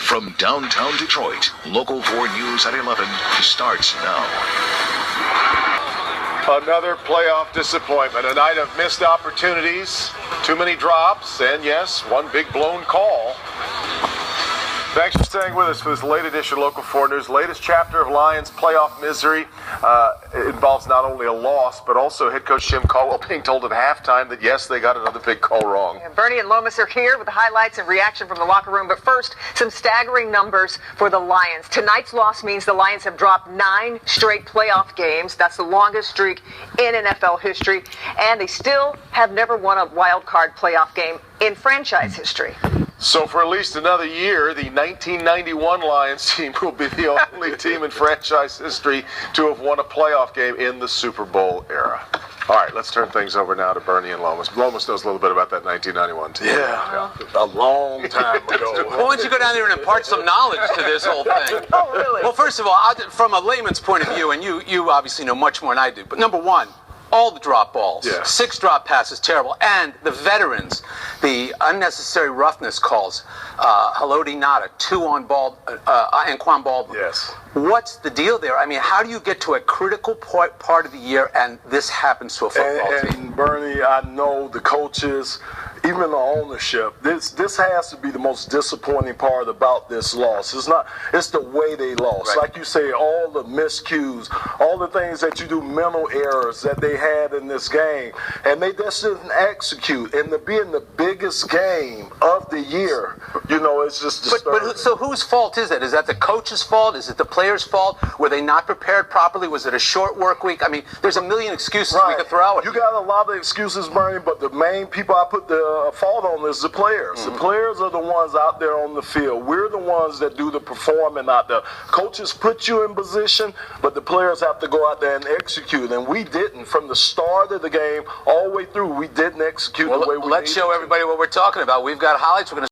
From downtown Detroit, Local 4 News at 11 starts now. Another playoff disappointment, a night of missed opportunities, too many drops, and yes, one big blown call. Thanks for staying with us for this late edition of Local 4 News. Latest chapter of Lions playoff misery. It involves not only a loss, but also head coach Jim Caldwell being told at halftime that, yes, they got another big call wrong. And Bernie and Lomas are here with the highlights and reaction from the locker room. But first, some staggering numbers for the Lions. Tonight's loss means the Lions have dropped 9 straight playoff games. That's the longest streak in NFL history. And they still have never won a wild card playoff game in franchise history. So for at least another year, the 1991 Lions team will be the only team in franchise history to have won a playoff game in the Super Bowl era. All right, let's turn things over now to Bernie and Lomas. Lomas knows a little bit about that 1991 team. Yeah. A long time ago. Well, why don't you go down there and impart some knowledge to this whole thing? Oh, really? Well, first of all, from a layman's point of view, and you obviously know much more than I do, but number one, all the drop balls, 6 drop passes, terrible. And the veterans, the unnecessary roughness calls, Haloti Ngata, 2 on ball, Anquan Baldwin. Yes. What's the deal there? I mean, how do you get to a critical part of the year and this happens to a football team? And Bernie, I know the coaches, even the ownership, this has to be the most disappointing part about this loss. It's the way they lost. Right. Like you say, all the miscues, all the things that you do, mental errors that they had in this game, and they just didn't execute. And to be in the biggest game of the year, it's just disturbing. But so whose fault is that? Is that the coach's fault? Is it the players' fault? Were they not prepared properly? Was it a short work week? I mean, there's a million excuses we could throw out. You got a lot of excuses, Bernie, but the main people I put the fault on is the players. The players are the ones out there on the field. We're the ones that do the performing out there. Coaches put you in position, but the players have to go out there and execute. And we didn't. From the start of the game all the way through, we didn't execute the way we needed Let's show everybody what we're talking about. We've got highlights. We're going to